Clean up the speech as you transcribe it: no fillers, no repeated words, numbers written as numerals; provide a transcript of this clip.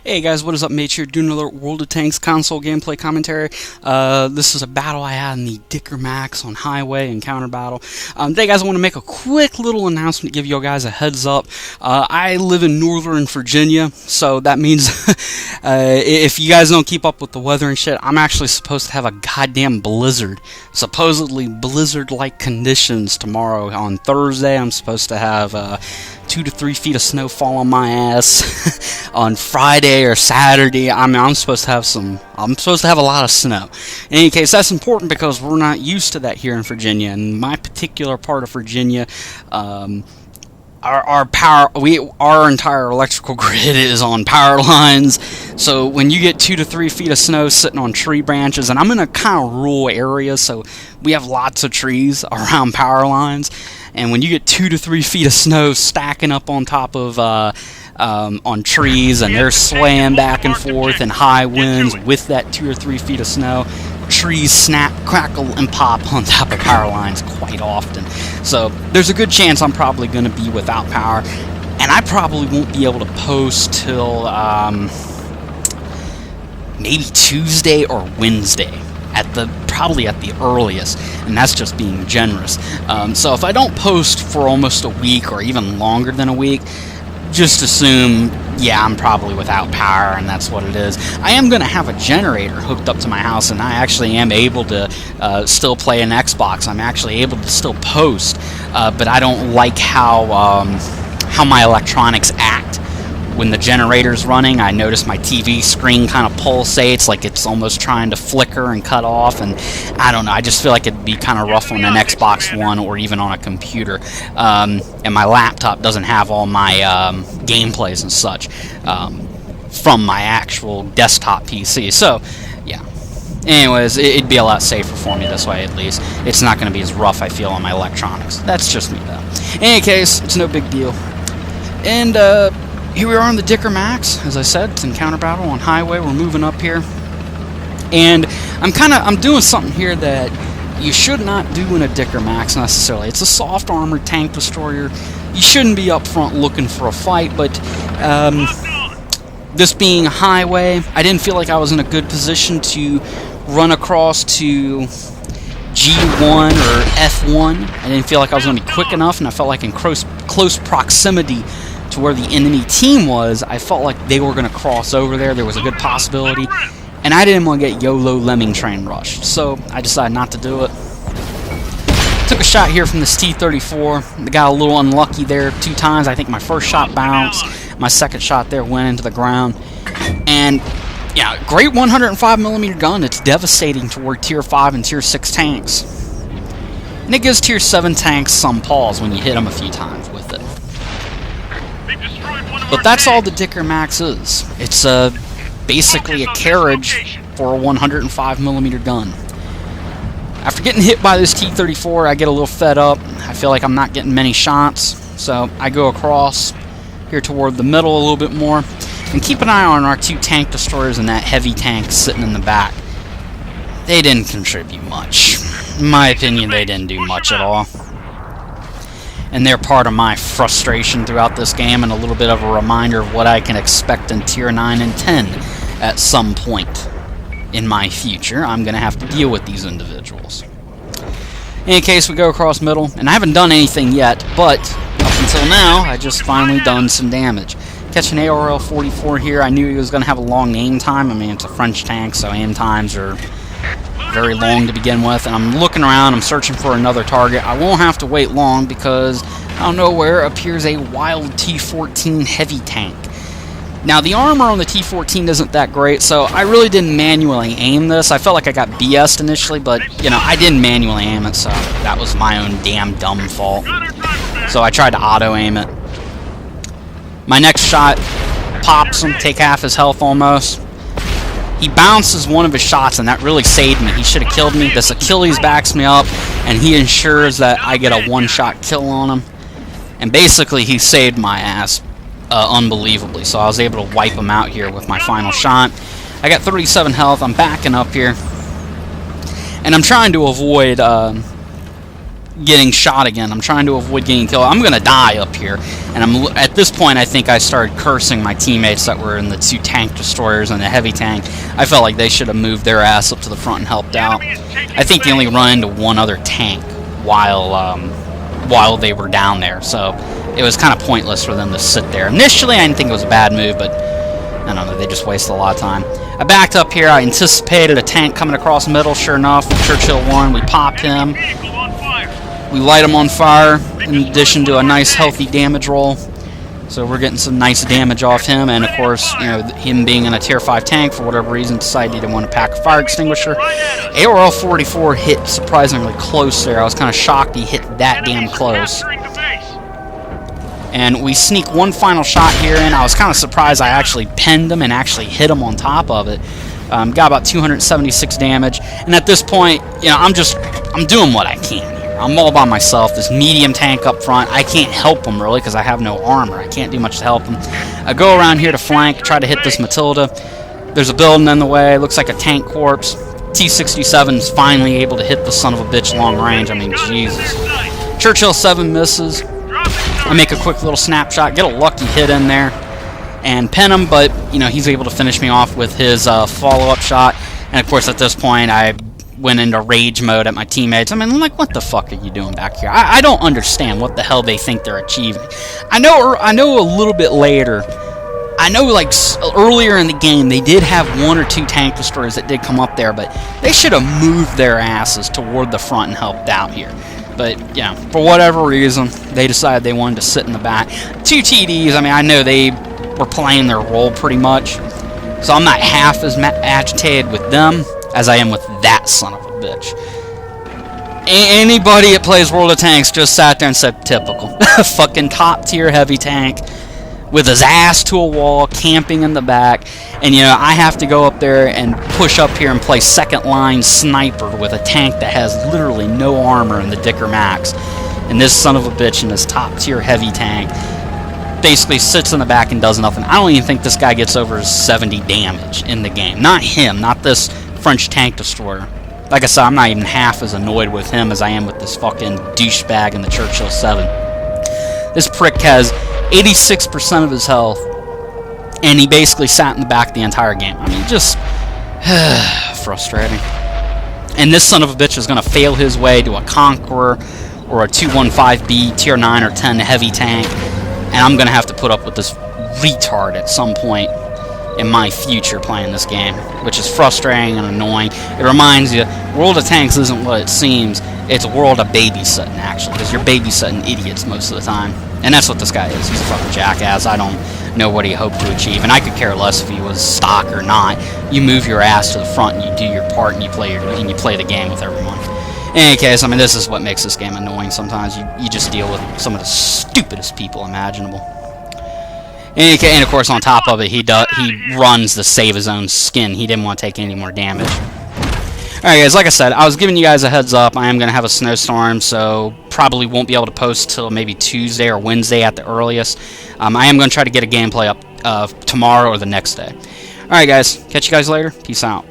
Hey guys, what is up, mates? Here doing another World of Tanks console gameplay commentary. This is a battle I had in the Dicker Max on Highway Encounter Battle. Today, guys, I want to make a quick little announcement to give you guys a heads up. I live in Northern Virginia, so that means if you guys don't keep up with the weather and shit, I'm actually supposed to have a goddamn blizzard. Supposedly blizzard-like conditions tomorrow. On Thursday, I'm supposed to have 2 to 3 feet of snow fall on my ass. On Friday or Saturday, I'm supposed to have a lot of snow. In any case, that's important because we're not used to that here in Virginia. In my particular part of Virginia, our entire electrical grid is on power lines. So when you get 2 to 3 feet of snow sitting on tree branches, and I'm in a kind of rural area, so we have lots of trees around power lines. And when you get 2 to 3 feet of snow stacking up on top of on trees, and they're swaying back and forth in high winds with that 2 or 3 feet of snow, trees snap, crackle, and pop on top of power lines quite often. So there's a good chance I'm probably going to be without power, and I probably won't be able to post till maybe Tuesday or Wednesday. Probably at the earliest, and that's just being generous. So if I don't post for almost a week or even longer than a week, just assume, yeah, I'm probably without power, and that's what it is. I am going to have a generator hooked up to my house, and I actually am able to still play an Xbox. I'm actually able to still post, but I don't like how my electronics act. When the generator's running, I notice my TV screen kind of pulsates, like it's almost trying to flicker and cut off, and I don't know, I just feel like it'd be kind of rough on an Xbox One or even on a computer. And my laptop doesn't have all my gameplays and such from my actual desktop PC, so yeah. Anyways, it'd be a lot safer for me this way, at least. It's not going to be as rough, I feel, on my electronics. That's just me, though. In any case, it's no big deal. And, here we are on the Dicker Max. As I said, it's Encounter Battle on Highway. We're moving up here. And I'm doing something here that you should not do in a Dicker Max necessarily. It's a soft armored tank destroyer. You shouldn't be up front looking for a fight, but this being a highway, I didn't feel like I was in a good position to run across to G1 or F1. I didn't feel like I was going to be quick enough, and I felt like in close proximity to where the enemy team was, I felt like they were going to cross over there. There was a good possibility, and I didn't want to get YOLO lemming train rushed, so I decided not to do it. Took a shot here from this T-34. Got a little unlucky there 2 times. I think my first shot bounced, my second shot there went into the ground, and yeah, great 105mm gun. It's devastating toward Tier 5 and Tier 6 tanks, and it gives Tier 7 tanks some pause when you hit them a few times with it. But that's all the Dicker Max is. It's basically a carriage for a 105mm gun. After getting hit by this T-34, I get a little fed up. I feel like I'm not getting many shots, so I go across here toward the middle a little bit more. And keep an eye on our 2 tank destroyers and that heavy tank sitting in the back. They didn't contribute much. In my opinion, they didn't do much at all. And they're part of my frustration throughout this game, and a little bit of a reminder of what I can expect in Tier 9 and 10 at some point in my future. I'm going to have to deal with these individuals. In any case, we go across middle, and I haven't done anything yet, but up until now, I just finally done some damage. Catch an ARL-44 here. I knew he was going to have a long aim time. I mean, it's a French tank, so aim times are very long to begin with, and I'm looking around, I'm searching for another target. I won't have to wait long because out of nowhere appears a wild T-14 heavy tank. Now, the armor on the T-14 isn't that great, so I really didn't manually aim this. I felt like I got BS'd initially, but, you know, I didn't manually aim it, so that was my own damn dumb fault. So I tried to auto-aim it. My next shot pops him, take half his health almost. He bounces one of his shots, and that really saved me. He should have killed me. This Achilles backs me up, and he ensures that I get a one-shot kill on him. And basically, he saved my ass unbelievably. So I was able to wipe him out here with my final shot. I got 37 health. I'm backing up here. And I'm trying to avoid getting shot again. I'm trying to avoid getting killed. I'm gonna die up here, and at this point I think I started cursing my teammates that were in the 2 tank destroyers and the heavy tank. I felt like they should have moved their ass up to the front and helped out. I think they only run into one other tank while they were down there, so it was kind of pointless for them to sit there. Initially I didn't think it was a bad move, but I don't know, they just wasted a lot of time. I backed up here. I anticipated a tank coming across middle. Sure enough, Churchill 1, we popped him. We light him on fire, in addition to a nice healthy damage roll. So we're getting some nice damage off him, and of course, you know, him being in a tier 5 tank, for whatever reason, decided he didn't want to pack a fire extinguisher. ARL-44 hit surprisingly close there. I was kind of shocked he hit that damn close. And we sneak one final shot here in. I was kind of surprised I actually pinned him and actually hit him on top of it. Got about 276 damage. And at this point, you know, I'm doing what I can here. I'm all by myself. This medium tank up front, I can't help him really because I have no armor. I can't do much to help him. I go around here to flank, try to hit this Matilda. There's a building in the way. Looks like a tank corpse. T-67 is finally able to hit the son of a bitch long range. I mean, Jesus. Churchill 7 misses. I make a quick little snapshot, get a lucky hit in there, and pin him, but, you know, he's able to finish me off with his follow-up shot. And, of course, at this point, I went into rage mode at my teammates. I mean, like, what the fuck are you doing back here? I don't understand what the hell they think they're achieving. I know a little bit later, I know, like, earlier in the game, they did have 1 or 2 tank destroyers that did come up there, but they should have moved their asses toward the front and helped out here. But, yeah, for whatever reason, they decided they wanted to sit in the back. 2 TDs, I mean, I know they were playing their role pretty much, so I'm not half as agitated with them as I am with that son of a bitch. Anybody that plays World of Tanks just sat there and said, typical. Fucking top-tier heavy tank with his ass to a wall, camping in the back, and, you know, I have to go up there and push up here and play second-line sniper with a tank that has literally no armor in the Dicker Max, and this son of a bitch in this top-tier heavy tank basically sits in the back and does nothing. I don't even think this guy gets over 70 damage in the game. Not him, not this French tank destroyer. Like I said, I'm not even half as annoyed with him as I am with this fucking douchebag in the Churchill 7. This prick has 86% of his health, and he basically sat in the back the entire game. I mean, just frustrating. And this son of a bitch is going to fail his way to a Conqueror or a 215B tier 9 or 10 heavy tank, and I'm going to have to put up with this retard at some point in my future playing this game, which is frustrating and annoying. It reminds you, World of Tanks isn't what it seems. It's a world of babysitting, actually, because you're babysitting idiots most of the time. And that's what this guy is. He's a fucking jackass. I don't know what he hoped to achieve, and I could care less if he was stock or not. You move your ass to the front and you do your part and you play the game with everyone. In any case, I mean, this is what makes this game annoying sometimes. You just deal with some of the stupidest people imaginable. And of course, on top of it, he runs to save his own skin. He didn't want to take any more damage. Alright guys, like I said, I was giving you guys a heads up. I am going to have a snowstorm, so probably won't be able to post till maybe Tuesday or Wednesday at the earliest. I am going to try to get a gameplay up tomorrow or the next day. Alright guys, catch you guys later. Peace out.